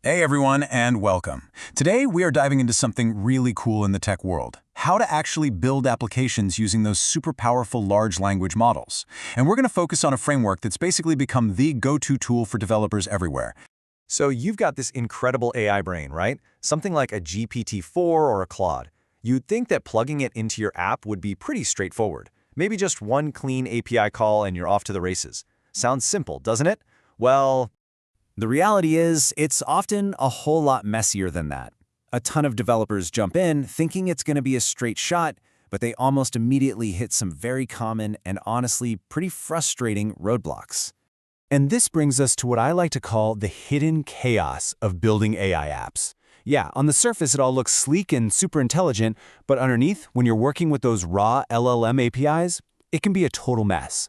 Hey everyone, and welcome. Today we are diving into something really cool in the tech world: how to actually build applications using those super powerful large language models. And we're going to focus on a framework that's basically become the go-to tool for developers everywhere. So you've got this incredible AI brain, right? Something like a GPT-4 or a Claude. You'd think that plugging it into your app would be pretty straightforward. Maybe just one clean API call and you're off to the races. Sounds simple, doesn't it? Well, the reality is it's often a whole lot messier than that. A ton of developers jump in thinking it's going to be a straight shot, but they almost immediately hit some very common and honestly pretty frustrating roadblocks. And this brings us to what I like to call the hidden chaos of building AI apps. Yeah, on the surface it all looks sleek and super intelligent, but underneath, when you're working with those raw LLM APIs, it can be a total mess.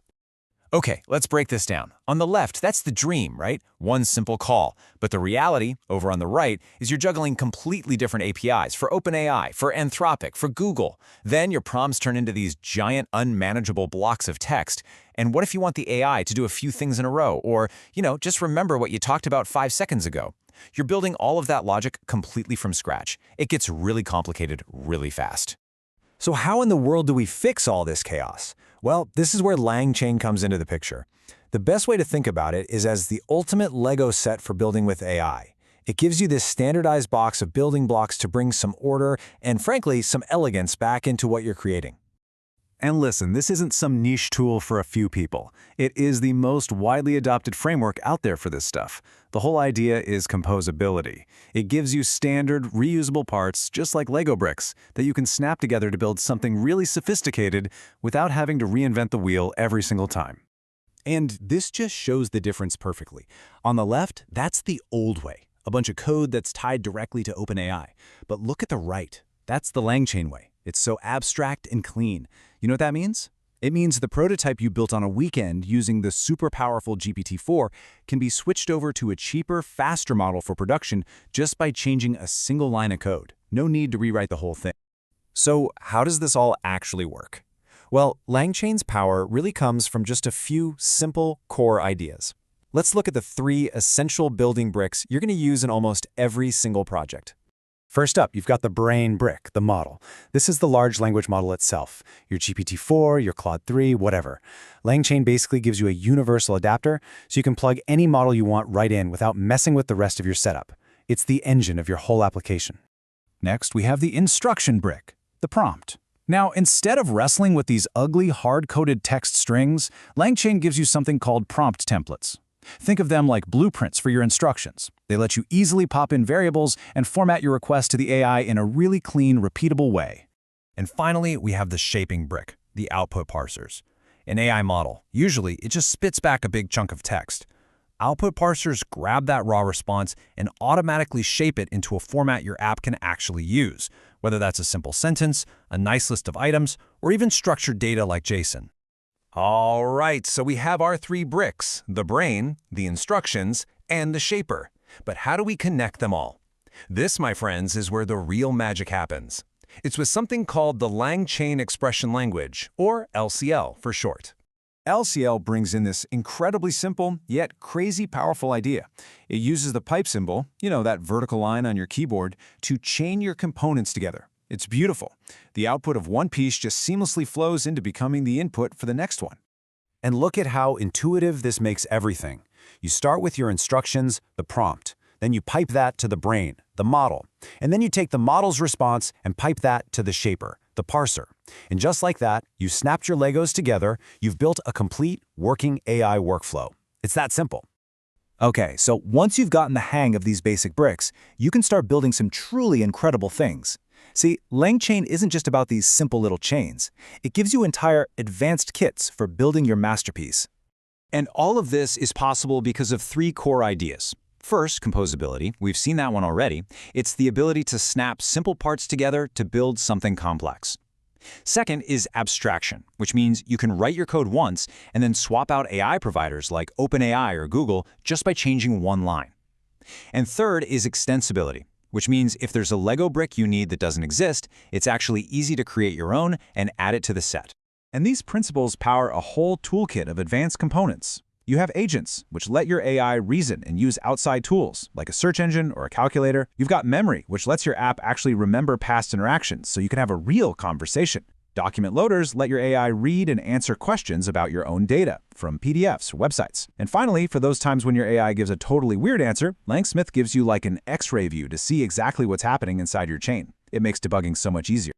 Okay, let's break this down. On the left, that's the dream, right? One simple call. But the reality, over on the right, is you're juggling completely different APIs for OpenAI, for Anthropic, for Google. Then your prompts turn into these giant, unmanageable blocks of text. And what if you want the AI to do a few things in a row? Or, just remember what you talked about 5 seconds ago. You're building all of that logic completely from scratch. It gets really complicated really fast. So how in the world do we fix all this chaos? Well, this is where LangChain comes into the picture. The best way to think about it is as the ultimate Lego set for building with AI. It gives you this standardized box of building blocks to bring some order and, frankly, some elegance back into what you're creating. And listen, this isn't some niche tool for a few people. It is the most widely adopted framework out there for this stuff. The whole idea is composability. It gives you standard, reusable parts, just like Lego bricks, that you can snap together to build something really sophisticated without having to reinvent the wheel every single time. And this just shows the difference perfectly. On the left, that's the old way, a bunch of code that's tied directly to OpenAI. But look at the right. That's the LangChain way. It's so abstract and clean. You know what that means? It means the prototype you built on a weekend using the super powerful GPT-4 can be switched over to a cheaper, faster model for production just by changing a single line of code. No need to rewrite the whole thing. So how does this all actually work? Well, LangChain's power really comes from just a few simple core ideas. Let's look at the 3 essential building bricks you're going to use in almost every single project. First up, you've got the brain brick, the model. This is the large language model itself. Your GPT-4, your Claude 3, whatever. LangChain basically gives you a universal adapter, so you can plug any model you want right in without messing with the rest of your setup. It's the engine of your whole application. Next, we have the instruction brick, the prompt. Now, instead of wrestling with these ugly, hard-coded text strings, LangChain gives you something called prompt templates. Think of them like blueprints for your instructions. They let you easily pop in variables and format your request to the AI in a really clean, repeatable way. And finally, we have the shaping brick, the output parsers. An AI model, usually it just spits back a big chunk of text. Output parsers grab that raw response and automatically shape it into a format your app can actually use, whether that's a simple sentence, a nice list of items, or even structured data like JSON. All right, so we have our 3 bricks: the brain, the instructions, and the shaper. But how do we connect them all? This, my friends, is where the real magic happens. It's with something called the LangChain Expression Language, or LCL for short. LCL brings in this incredibly simple, yet crazy powerful idea. It uses the pipe symbol, that vertical line on your keyboard, to chain your components together. It's beautiful. The output of one piece just seamlessly flows into becoming the input for the next one. And look at how intuitive this makes everything. You start with your instructions, the prompt. Then you pipe that to the brain, the model. And then you take the model's response and pipe that to the shaper, the parser. And just like that, you snapped your Legos together, you've built a complete, working AI workflow. It's that simple. Okay, so once you've gotten the hang of these basic bricks, you can start building some truly incredible things. See, LangChain isn't just about these simple little chains. It gives you entire advanced kits for building your masterpiece. And all of this is possible because of 3 core ideas. First, composability. We've seen that one already. It's the ability to snap simple parts together to build something complex. Second is abstraction, which means you can write your code once and then swap out AI providers like OpenAI or Google just by changing one line. And third is extensibility, which means if there's a Lego brick you need that doesn't exist, it's actually easy to create your own and add it to the set. And these principles power a whole toolkit of advanced components. You have agents, which let your AI reason and use outside tools, like a search engine or a calculator. You've got memory, which lets your app actually remember past interactions so you can have a real conversation. Document loaders let your AI read and answer questions about your own data from PDFs or websites. And finally, for those times when your AI gives a totally weird answer, LangSmith gives you like an X-ray view to see exactly what's happening inside your chain. It makes debugging so much easier.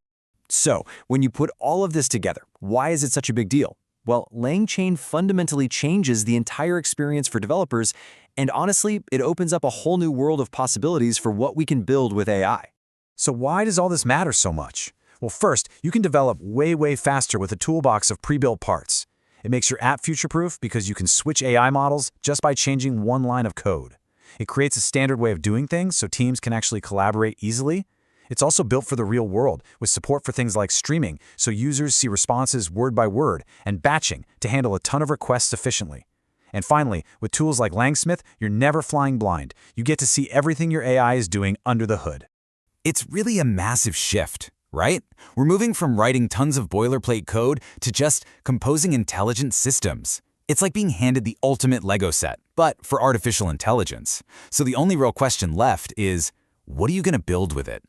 So, when you put all of this together, why is it such a big deal? Well, LangChain fundamentally changes the entire experience for developers, and honestly, it opens up a whole new world of possibilities for what we can build with AI. So why does all this matter so much? Well, first, you can develop way faster with a toolbox of pre-built parts. It makes your app future-proof because you can switch AI models just by changing one line of code. It creates a standard way of doing things so teams can actually collaborate easily. It's also built for the real world, with support for things like streaming, so users see responses word by word, and batching to handle a ton of requests efficiently. And finally, with tools like LangSmith, you're never flying blind. You get to see everything your AI is doing under the hood. It's really a massive shift, right? We're moving from writing tons of boilerplate code to just composing intelligent systems. It's like being handed the ultimate Lego set, but for artificial intelligence. So the only real question left is, what are you going to build with it?